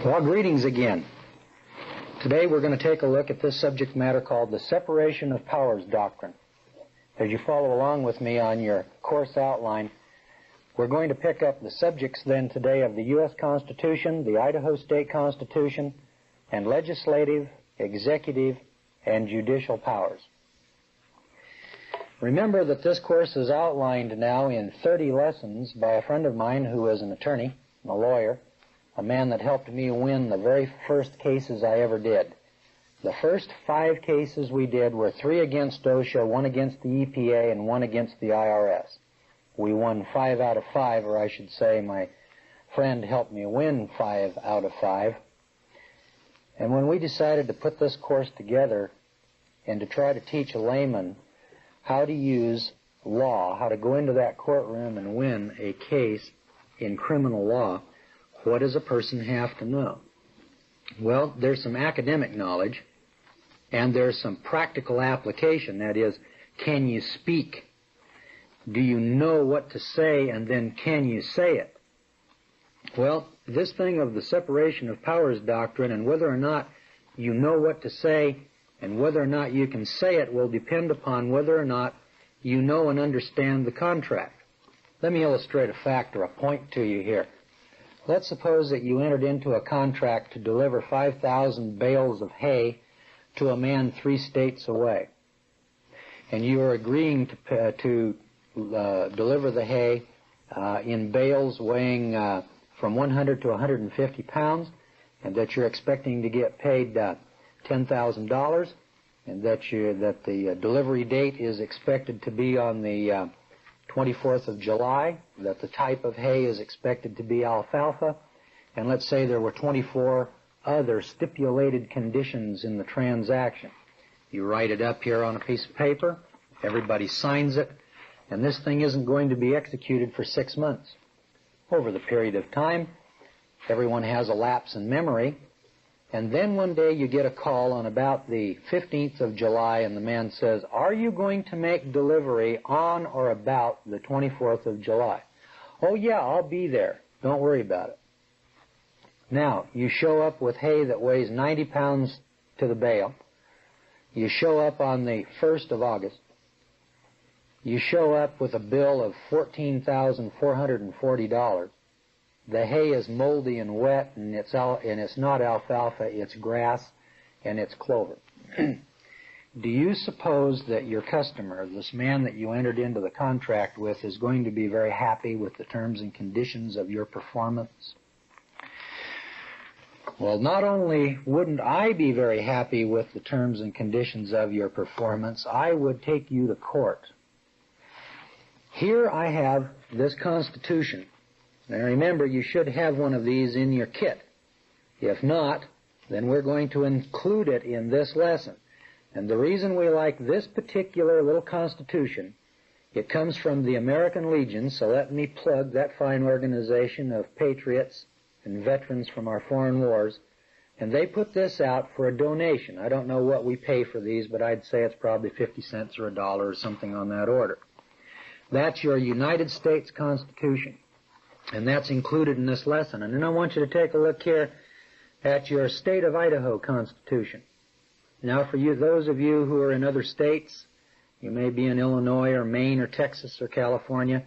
Well, greetings again. Today we're going to take a look at this subject matter called the separation of powers doctrine. As you follow along with me on your course outline, we're going to pick up the subjects then today of the U.S. Constitution, the Idaho State Constitution, and legislative, executive, and judicial powers. Remember that this course is outlined now in 30 lessons by a friend of mine who is an attorney, a lawyer, a man that helped me win the very first cases I ever did. The first 5 cases we did were 3 against OSHA, 1 against the EPA, and 1 against the IRS. We won 5 out of 5, or I should say my friend helped me win 5 out of 5. And when we decided to put this course together and to try to teach a layman how to use law, how to go into that courtroom and win a case in criminal law, what does a person have to know? Well, there's some academic knowledge, and there's some practical application. That is, can you speak? Do you know what to say, and then can you say it? Well, this thing of the separation of powers doctrine and whether or not you know what to say and whether or not you can say it will depend upon whether or not you know and understand the contract. Let me illustrate a fact or a point to you here. Let's suppose that you entered into a contract to deliver 5,000 bales of hay to a man 3 states away. And you are agreeing to deliver the hay in bales weighing from 100 to 150 pounds, and that you're expecting to get paid $10,000, and that the delivery date is expected to be on the 24th of July, that the type of hay is expected to be alfalfa, and let's say there were 24 other stipulated conditions in the transaction. You write it up here on a piece of paper, everybody signs it, and this thing isn't going to be executed for 6 months. Over the period of time, everyone has a lapse in memory, and then one day you get a call on about the 15th of July, and the man says, "Are you going to make delivery on or about the 24th of July?" "Oh, yeah, I'll be there. Don't worry about it." Now, you show up with hay that weighs 90 pounds to the bale. You show up on the 1st of August. You show up with a bill of $14,440. The hay is moldy and wet, and it's not alfalfa, it's grass, and it's clover. Do you suppose that your customer, this man that you entered into the contract with, is going to be very happy with the terms and conditions of your performance? Well, not only wouldn't I be very happy with the terms and conditions of your performance, I would take you to court. Here I have this Constitution. Now remember, you should have one of these in your kit. If not, then we're going to include it in this lesson. And the reason we like this particular little Constitution, it comes from the American Legion, so let me plug that fine organization of patriots and veterans from our foreign wars. And they put this out for a donation. I don't know what we pay for these, but I'd say it's probably 50 cents or $1 or something on that order. That's your United States Constitution. And that's included in this lesson. And then I want you to take a look here at your state of Idaho Constitution. Now for you, those of you who are in other states, you may be in Illinois or Maine or Texas or California,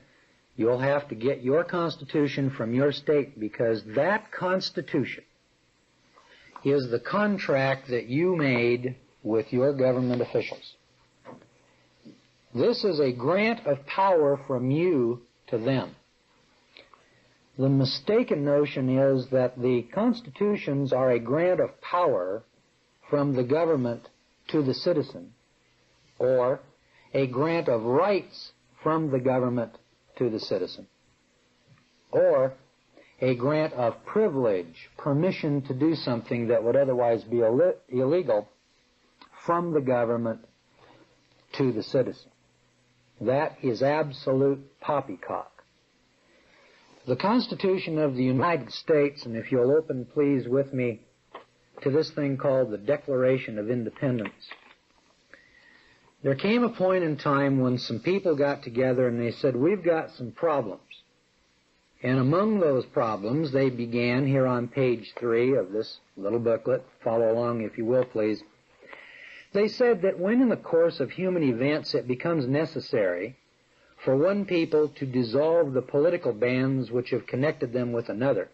you'll have to get your Constitution from your state, because that Constitution is the contract that you made with your government officials. This is a grant of power from you to them. The mistaken notion is that the constitutions are a grant of power from the government to the citizen, or a grant of rights from the government to the citizen, or a grant of privilege, permission to do something that would otherwise be illegal, from the government to the citizen. That is absolute poppycock. The Constitution of the United States, and if you'll open, please, with me to this thing called the Declaration of Independence. There came a point in time when some people got together and they said, we've got some problems. And among those problems, they began here on page 3 of this little booklet. Follow along if you will, please. They said that when in the course of human events it becomes necessary for one people to dissolve the political bands which have connected them with another,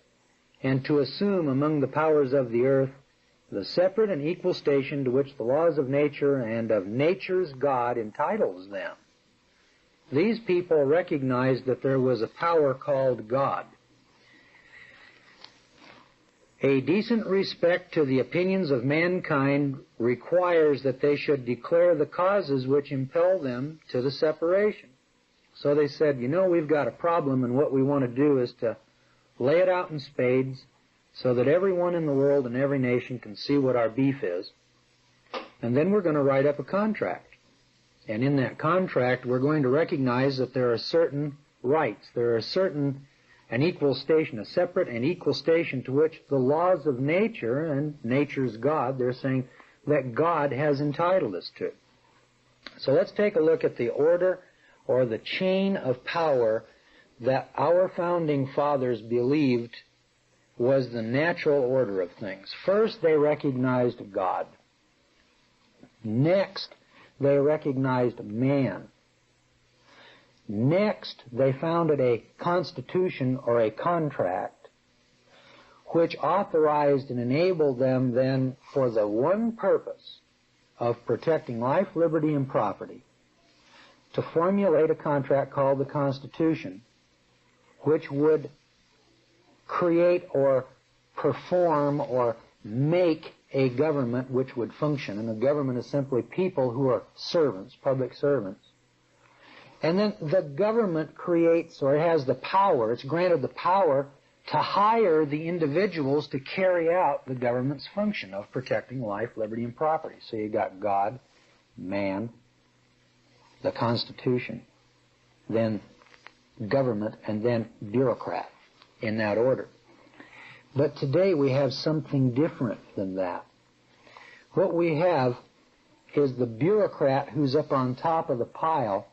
and to assume among the powers of the earth the separate and equal station to which the laws of nature and of nature's God entitles them, these people recognized that there was a power called God. A decent respect to the opinions of mankind requires that they should declare the causes which impel them to the separation. So they said, you know, we've got a problem, and what we want to do is to lay it out in spades so that everyone in the world and every nation can see what our beef is, and then we're going to write up a contract. And in that contract, we're going to recognize that there are certain rights, there are certain an equal station, a separate and equal station to which the laws of nature and nature's God, they're saying that God has entitled us to. So let's take a look at the order or the chain of power that our founding fathers believed was the natural order of things. First, they recognized God. Next, they recognized man. Next, they founded a constitution or a contract which authorized and enabled them then for the one purpose of protecting life, liberty, and property to formulate a contract called the Constitution, which would create or perform or make a government which would function. And a government is simply people who are servants, public servants. And then the government creates, or has the power, it's granted the power to hire the individuals to carry out the government's function of protecting life, liberty, and property. So you got God, man, the Constitution, then government, and then bureaucrat, in that order. But today we have something different than that. What we have is the bureaucrat who's up on top of the pile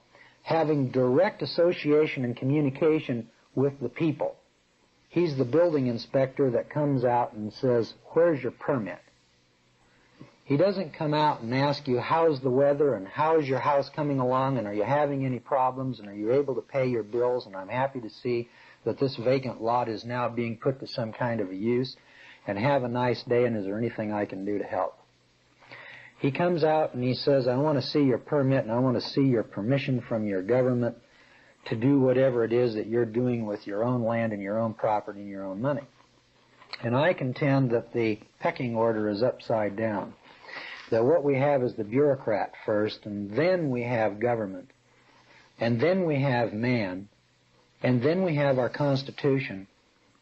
having direct association and communication with the people. He's the building inspector that comes out and says, where's your permit? He doesn't come out and ask you, how's the weather and how's your house coming along and are you having any problems and are you able to pay your bills, and I'm happy to see that this vacant lot is now being put to some kind of a use, and have a nice day, and is there anything I can do to help? He comes out and he says, I want to see your permit and I want to see your permission from your government to do whatever it is that you're doing with your own land and your own property and your own money. And I contend that the pecking order is upside down. That what we have is the bureaucrat first, and then we have government, and then we have man, and then we have our Constitution.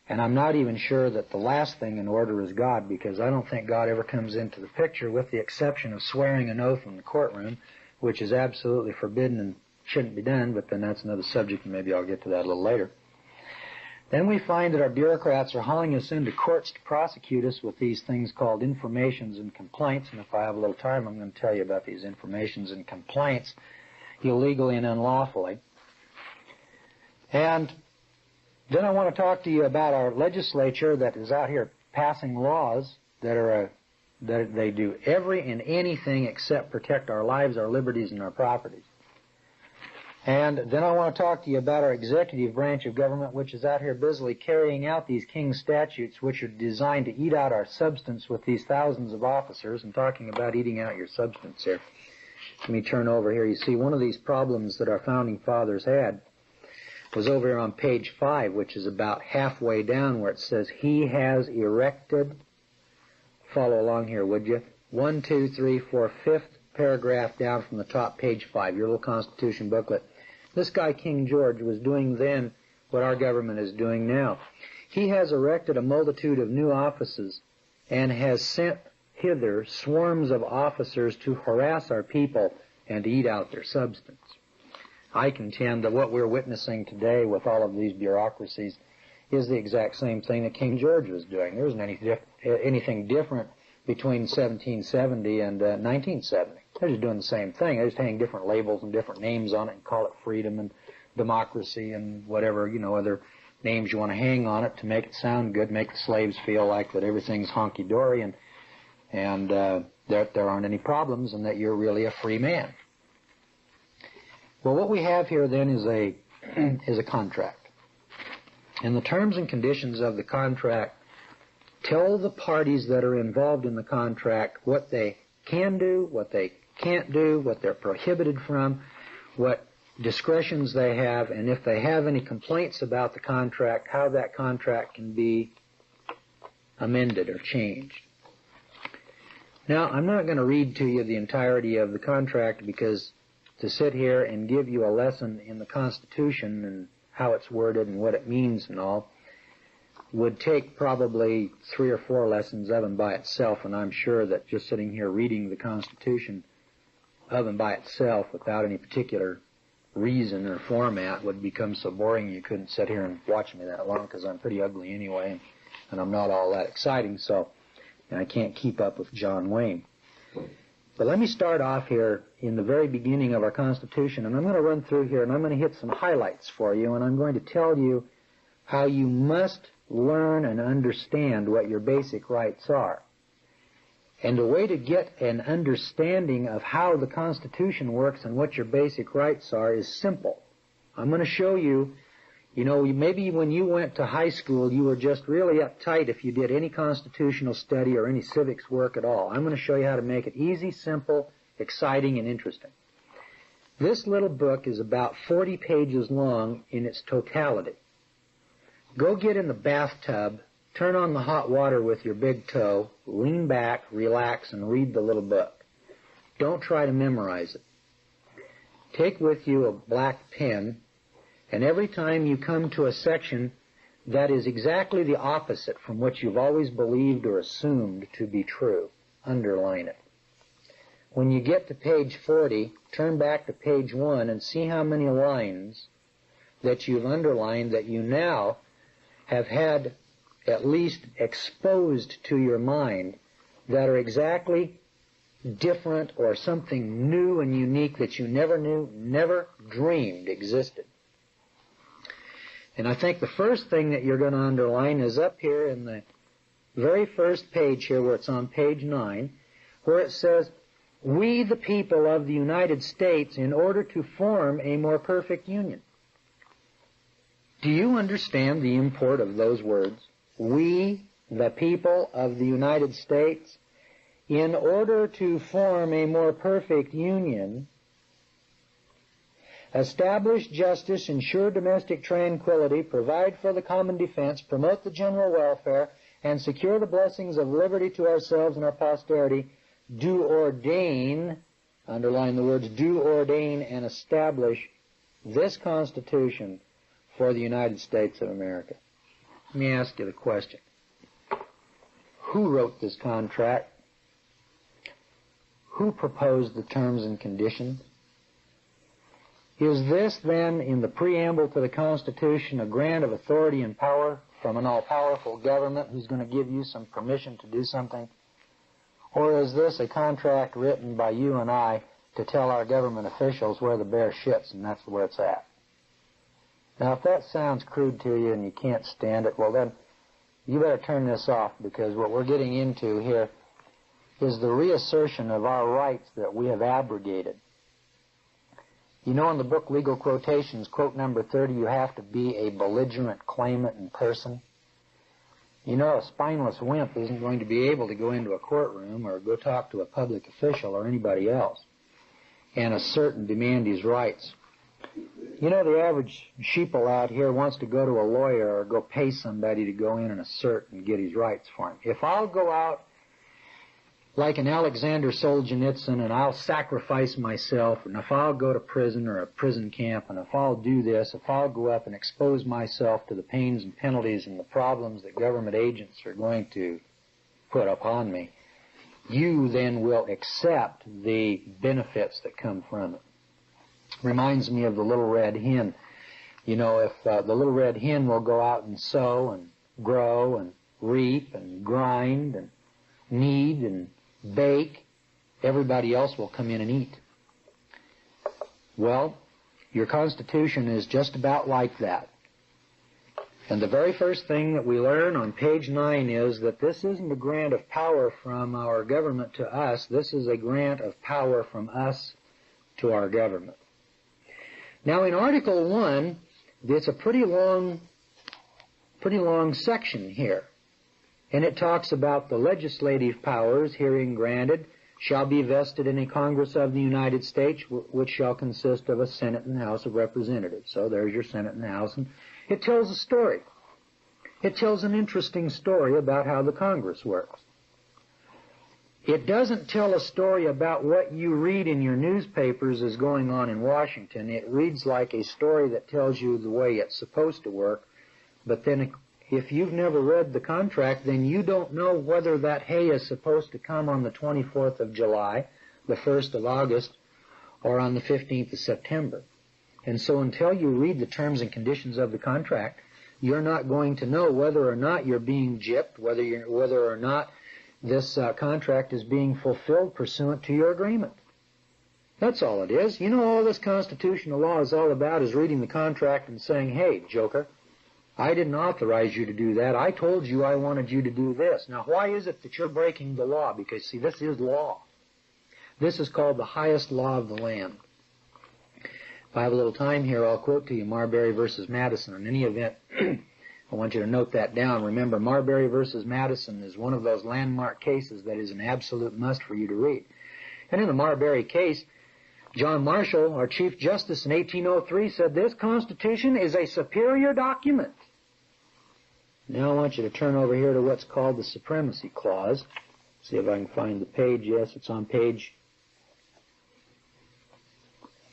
And I'm not even sure that the last thing in order is God, because I don't think God ever comes into the picture, with the exception of swearing an oath in the courtroom, which is absolutely forbidden and shouldn't be done, but then that's another subject, and maybe I'll get to that a little later. Then we find that our bureaucrats are hauling us into courts to prosecute us with these things called informations and complaints, and if I have a little time, I'm going to tell you about these informations and complaints illegally and unlawfully. And then I want to talk to you about our legislature that is out here passing laws that are that they do every and anything except protect our lives, our liberties, and our properties. And then I want to talk to you about our executive branch of government, which is out here busily carrying out these King's statutes, which are designed to eat out our substance with these thousands of officers. And talking about eating out your substance here, let me turn over here. You see, one of these problems that our founding fathers had was over here on page 5, which is about halfway down, where it says, he has erected. Follow along here, would you? 1, 2, 3, 4, 5th paragraph down from the top, page 5, your little Constitution booklet. This guy, King George, was doing then what our government is doing now. He has erected a multitude of new offices and has sent hither swarms of officers to harass our people and to eat out their substance. I contend that what we're witnessing today with all of these bureaucracies is the exact same thing that King George was doing. There isn't anything different between 1770 and 1970. They're just doing the same thing. They're just hanging different labels and different names on it and call it freedom and democracy and whatever, other names you want to hang on it to make it sound good, make the slaves feel like that everything's honky-dory and there aren't any problems and that you're really a free man. Well, what we have here then is a contract. And the terms and conditions of the contract tell the parties that are involved in the contract what they can do, what they can't do, what they're prohibited from, what discretions they have, and if they have any complaints about the contract, how that contract can be amended or changed. Now, I'm not going to read to you the entirety of the contract because to sit here and give you a lesson in the Constitution and how it's worded and what it means and all would take probably 3 or 4 lessons of and by itself, and I'm sure that just sitting here reading the Constitution of and by itself without any particular reason or format would become so boring you couldn't sit here and watch me that long because I'm pretty ugly anyway and I'm not all that exciting, so and I can't keep up with John Wayne. But let me start off here in the very beginning of our Constitution, and I'm going to run through here and I'm going to hit some highlights for you, and I'm going to tell you how you must learn and understand what your basic rights are. And the way to get an understanding of how the Constitution works and what your basic rights are is simple. I'm going to show you, maybe when you went to high school you were just really uptight if you did any constitutional study or any civics work at all. I'm going to show you how to make it easy, simple, exciting, and interesting. This little book is about 40 pages long in its totality. Go get in the bathtub, turn on the hot water with your big toe, lean back, relax, and read the little book. Don't try to memorize it. Take with you a black pen, and every time you come to a section that is exactly the opposite from what you've always believed or assumed to be true, underline it. When you get to page 40, turn back to page 1 and see how many lines that you've underlined that you now have had at least exposed to your mind that are exactly different or something new and unique that you never knew, never dreamed existed. And I think the first thing that you're going to underline is up here in the very first page here where it's on page 9, where it says, "We the people of the United States in order to form a more perfect union." Do you understand the import of those words? We, the people of the United States, in order to form a more perfect union, establish justice, ensure domestic tranquility, provide for the common defense, promote the general welfare, and secure the blessings of liberty to ourselves and our posterity, do ordain, underline the words, do ordain and establish this Constitution for the United States of America. Let me ask you the question. Who wrote this contract? Who proposed the terms and conditions? Is this then, in the preamble to the Constitution, a grant of authority and power from an all-powerful government who's going to give you some permission to do something? Or is this a contract written by you and I to tell our government officials where the bear shits and that's where it's at? Now, if that sounds crude to you and you can't stand it, well then, you better turn this off, because what we're getting into here is the reassertion of our rights that we have abrogated. You know, in the book Legal Quotations, quote number 30, you have to be a belligerent claimant in person. You know, a spineless wimp isn't going to be able to go into a courtroom or go talk to a public official or anybody else and assert and demand his rights. You know, the average sheeple out here wants to go to a lawyer or go pay somebody to go in and assert and get his rights for him. If I'll go out like an Alexander Solzhenitsyn and I'll sacrifice myself, and if I'll go to prison or a prison camp, and if I'll do this, if I'll go up and expose myself to the pains and penalties and the problems that government agents are going to put upon me, you then will accept the benefits that come from it. Reminds me of the little red hen. You know, if the little red hen will go out and sow and grow and reap and grind and knead and bake, everybody else will come in and eat. Well, your Constitution is just about like that. And the very first thing that we learn on page 9 is that this isn't a grant of power from our government to us. This is a grant of power from us to our government. Now in Article 1, it's a pretty long section here. And it talks about the legislative powers herein granted shall be vested in a Congress of the United States, which shall consist of a Senate and House of Representatives. So there's your Senate and House. And it tells a story. It tells an interesting story about how the Congress works. It doesn't tell a story about what you read in your newspapers is going on in Washington. It reads like a story that tells you the way it's supposed to work. But then if you've never read the contract, then you don't know whether that hay is supposed to come on the 24th of July, the 1st of August, or on the 15th of September. And so until you read the terms and conditions of the contract, you're not going to know whether or not you're being gypped, whether or not this contract is being fulfilled pursuant to your agreement. That's all it is. You know, all this constitutional law is all about is reading the contract and saying, hey, joker, I didn't authorize you to do that. I told you I wanted you to do this. Now, why is it that you're breaking the law? Because, see, this is law. This is called the highest law of the land. If I have a little time here, I'll quote to you Marbury versus Madison. In any event, I want you to note that down. Remember, Marbury versus Madison is one of those landmark cases that is an absolute must for you to read. And in the Marbury case, John Marshall, our Chief Justice in 1803, said this Constitution is a superior document. Now I want you to turn over here to what's called the Supremacy Clause. See if I can find the page. Yes, it's on page...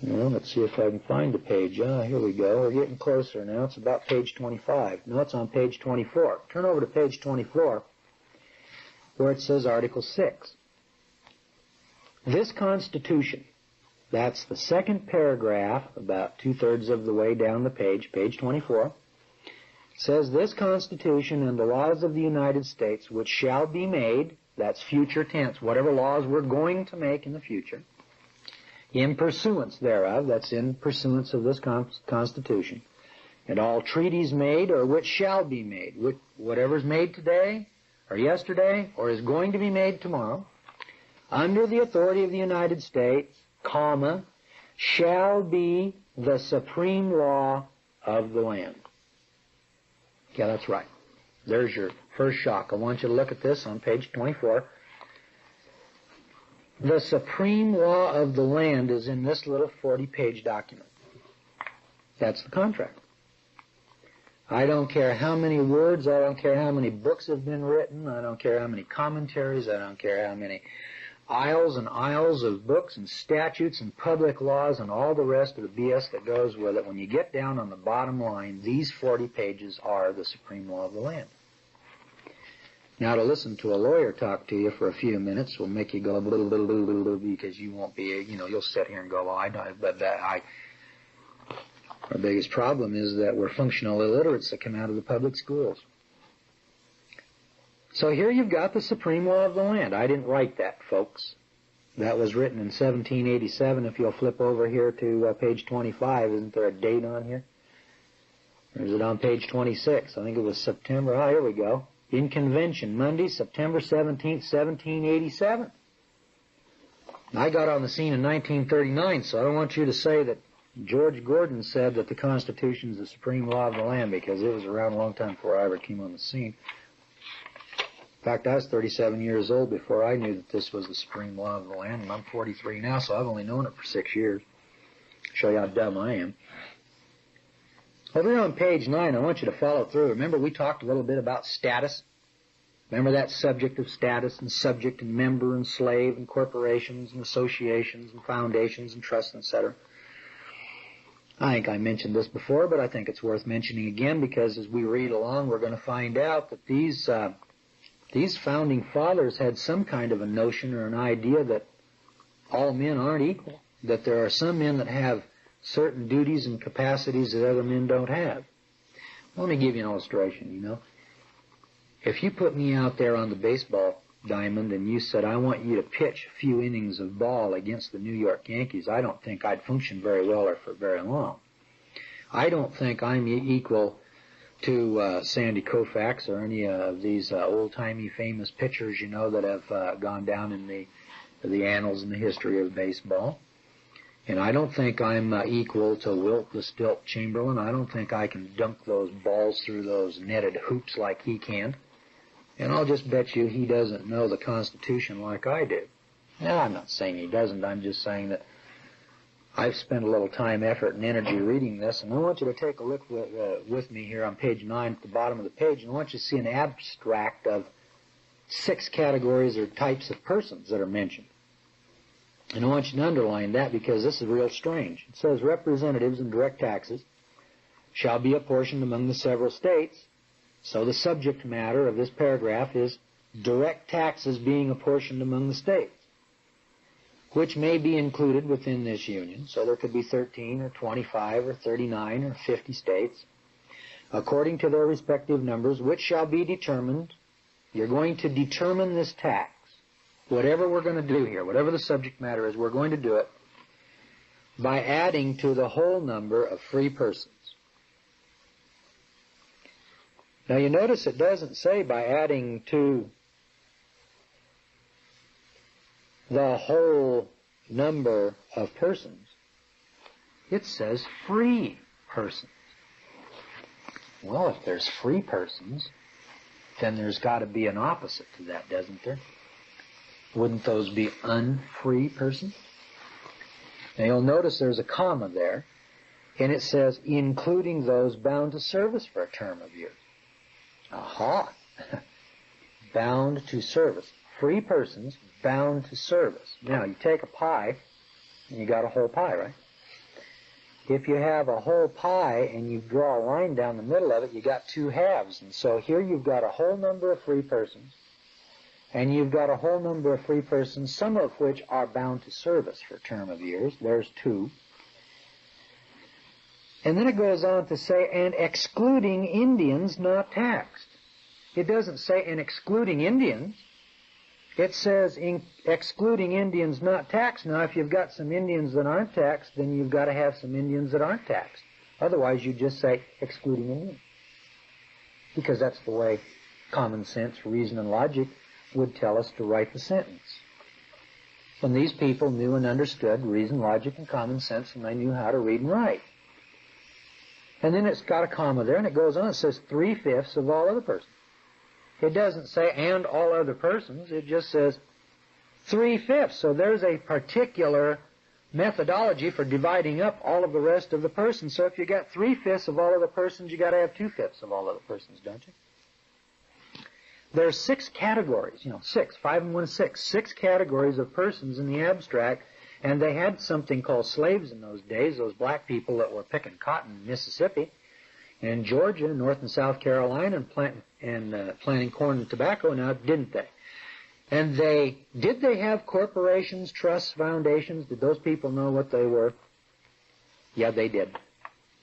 Well, let's see if I can find the page. Here we go. We're getting closer now. It's about page 25. No, it's on page 24. Turn over to page 24 where it says Article 6. This Constitution, that's the second paragraph, about two-thirds of the way down the page, page 24, says this Constitution and the laws of the United States which shall be made, that's future tense, whatever laws we're going to make in the future, in pursuance thereof, that's in pursuance of this Constitution, and all treaties made or which shall be made, whatever's made today or yesterday or is going to be made tomorrow, under the authority of the United States, comma, shall be the supreme law of the land. Yeah, that's right. There's your first shock. I want you to look at this on page 24. The supreme law of the land is in this little 40-page document. That's the contract. I don't care how many words, I don't care how many books have been written, I don't care how many commentaries, I don't care how many aisles and aisles of books and statutes and public laws and all the rest of the BS that goes with it. When you get down on the bottom line, these 40 pages are the supreme law of the land. Now, to listen to a lawyer talk to you for a few minutes will make you go a little, because you won't be, you'll sit here and go, well, our biggest problem is that we're functional illiterates that come out of the public schools. So here you've got the supreme law of the land. I didn't write that, folks. That was written in 1787. If you'll flip over here to page 25, isn't there a date on here? Or is it on page 26? I think it was September. Oh, here we go. In convention, Monday, September 17th, 1787. I got on the scene in 1939, so I don't want you to say that George Gordon said that the Constitution is the supreme law of the land, because it was around a long time before I ever came on the scene. In fact, I was 37 years old before I knew that this was the supreme law of the land, and I'm 43 now, so I've only known it for 6 years. Show you how dumb I am. Over here on page 9, I want you to follow through. Remember, we talked a little bit about status. Remember that subject of status and subject and member and slave and corporations and associations and foundations and trusts, etc. I think I mentioned this before, but I think it's worth mentioning again, because as we read along, we're going to find out that these founding fathers had some kind of a notion or an idea that all men aren't equal, that there are some men that have certain duties and capacities that other men don't have. Let me give you an illustration, If you put me out there on the baseball diamond and you said, I want you to pitch a few innings of ball against the New York Yankees, I don't think I'd function very well or for very long. I don't think I'm equal to Sandy Koufax or any of these old-timey famous pitchers, you know, that have gone down in the annals and the history of baseball. And I don't think I'm equal to Wilt the Stilt Chamberlain. I don't think I can dunk those balls through those netted hoops like he can. And I'll just bet you he doesn't know the Constitution like I do. Now, I'm not saying he doesn't. I'm just saying that I've spent a little time, effort, and energy reading this, and I want you to take a look with me here on page 9 at the bottom of the page, and I want you to see an abstract of 6 categories or types of persons that are mentioned. And I want you to underline that because this is real strange. It says representatives and direct taxes shall be apportioned among the several states. So the subject matter of this paragraph is direct taxes being apportioned among the states, which may be included within this union. So there could be 13 or 25 or 39 or 50 states, according to their respective numbers, which shall be determined. You're going to determine this tax. Whatever we're going to do here, whatever the subject matter is, we're going to do it by adding to the whole number of free persons. Now you notice it doesn't say by adding to the whole number of persons. It says free persons. Well, if there's free persons, then there's got to be an opposite to that, doesn't there? Wouldn't those be unfree persons? Now you'll notice there's a comma there, and it says, including those bound to service for a term of years. Aha! Bound to service. Free persons bound to service. Now, you take a pie, and you got a whole pie, right? If you have a whole pie and you draw a line down the middle of it, you got 2 halves. And so here you've got a whole number of free persons, and you've got a whole number of free persons, some of which are bound to service for a term of years. There's 2. And then it goes on to say, and excluding Indians not taxed. It doesn't say, and excluding Indians. It says, excluding Indians not taxed. Now, if you've got some Indians that aren't taxed, then you've got to have some Indians that aren't taxed. Otherwise, you just say, excluding Indians. Because that's the way common sense, reason, and logic would tell us to write the sentence. When these people knew and understood reason, logic, and common sense, and they knew how to read and write. And then it's got a comma there, and it goes on. It says 3/5 of all other persons. It doesn't say, and all other persons. It just says 3/5. So there's a particular methodology for dividing up all of the rest of the persons. So if you got 3/5 of all other persons, you got to have 2/5 of all other persons, don't you? There's 6 categories, 6, 5 and 1 is 6, 6 categories of persons in the abstract, and they had something called slaves in those days, those black people that were picking cotton in Mississippi, and Georgia, North and South Carolina, and planting corn and tobacco, now didn't they? And did they have corporations, trusts, foundations? Did those people know what they were? Yeah, they did.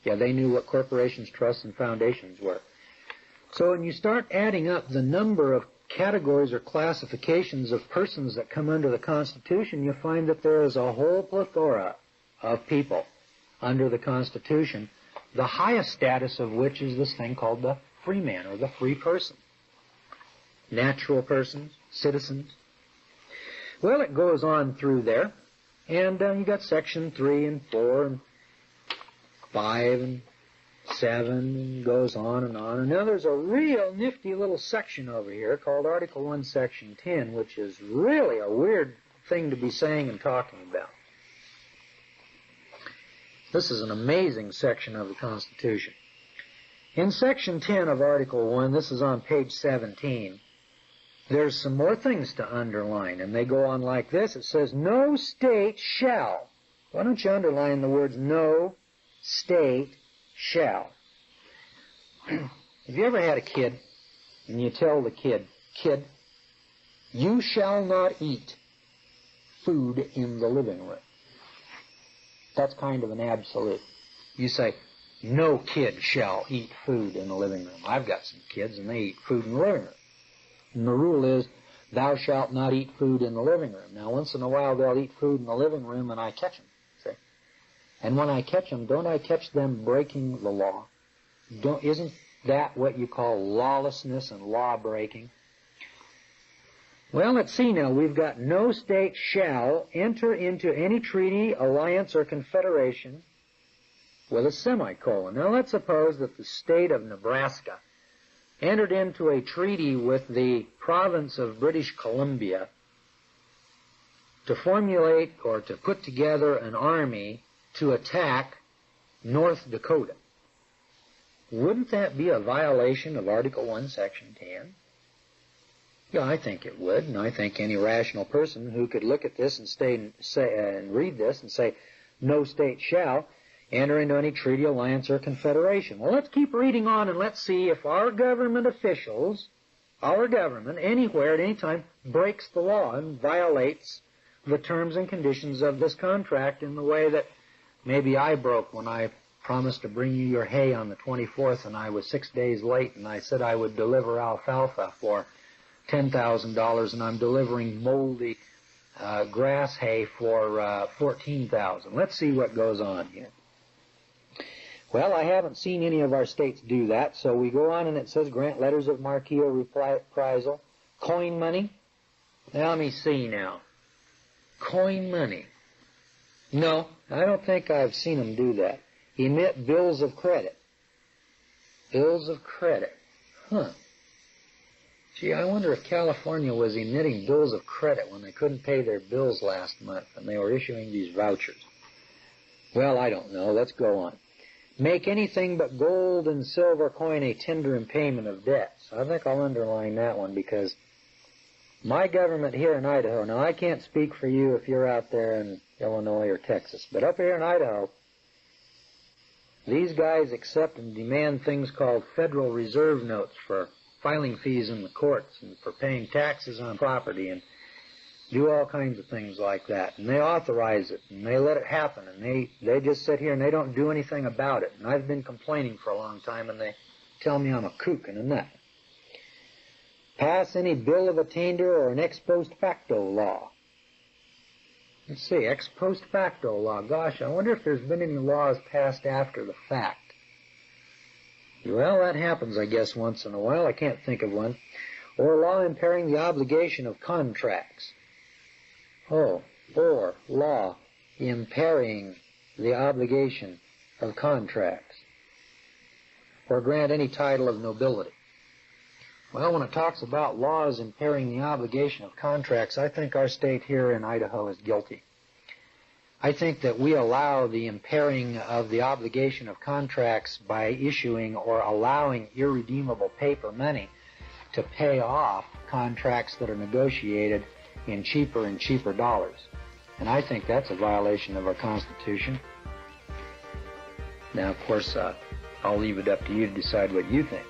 Yeah, they knew what corporations, trusts, and foundations were. So when you start adding up the number of categories or classifications of persons that come under the Constitution, you find that there is a whole plethora of people under the Constitution, the highest status of which is this thing called the free man or the free person. Natural persons, citizens. Well, it goes on through there, and you got section 3 and 4 and 5 and 7 and goes on and on. And now there's a real nifty little section over here called Article 1, Section 10, which is really a weird thing to be saying and talking about. This is an amazing section of the Constitution. In Section 10 of Article 1, this is on page 17, there's some more things to underline, and they go on like this. It says, no state shall. Why don't you underline the words no state shall. Have you ever had a kid and you tell the kid, kid, you shall not eat food in the living room? That's kind of an absolute. You say, no kid shall eat food in the living room. I've got some kids and they eat food in the living room. And the rule is, thou shalt not eat food in the living room. Now, once in a while they'll eat food in the living room and I catch them. And when I catch them, don't I catch them breaking the law? Isn't that what you call lawlessness and law breaking? Well, let's see now. We've got no state shall enter into any treaty, alliance, or confederation with a semicolon. Now let's suppose that the state of Nebraska entered into a treaty with the province of British Columbia to formulate or to put together an army to attack North Dakota. Wouldn't that be a violation of Article 1, Section 10? Yeah, I think it would, and I think any rational person who could look at this and read this and say, no state shall enter into any treaty, alliance, or confederation. Well, let's keep reading on and let's see if our government officials, our government, anywhere at any time, breaks the law and violates the terms and conditions of this contract in the way that maybe I broke when I promised to bring you your hay on the 24th and I was 6 days late and I said I would deliver alfalfa for $10,000 and I'm delivering moldy grass hay for $14,000. Let's see what goes on here. Well, I haven't seen any of our states do that, so we go on and it says grant letters of marque or reprisal, coin money. Now let me see now. Coin money. No, I don't think I've seen them do that. Emit bills of credit. Bills of credit. Huh. Gee, I wonder if California was emitting bills of credit when they couldn't pay their bills last month and they were issuing these vouchers. Well, I don't know. Let's go on. Make anything but gold and silver coin a tender in payment of debts. I think I'll underline that one because my government here in Idaho, now I can't speak for you if you're out there in Illinois or Texas, but up here in Idaho, these guys accept and demand things called Federal Reserve notes for filing fees in the courts and for paying taxes on property and do all kinds of things like that. And they authorize it and they let it happen and they just sit here and they don't do anything about it. And I've been complaining for a long time and they tell me I'm a kook and a nut. Pass any bill of attainder or an ex post facto law. Let's see, ex post facto law. Gosh, I wonder if there's been any laws passed after the fact. Well, that happens, I guess, once in a while. I can't think of one. Or law impairing the obligation of contracts. Oh, or law impairing the obligation of contracts. Or grant any title of nobility. Well, when it talks about laws impairing the obligation of contracts, I think our state here in Idaho is guilty. I think that we allow the impairing of the obligation of contracts by issuing or allowing irredeemable paper money to pay off contracts that are negotiated in cheaper and cheaper dollars. And I think that's a violation of our Constitution. Now, of course, I'll leave it up to you to decide what you think.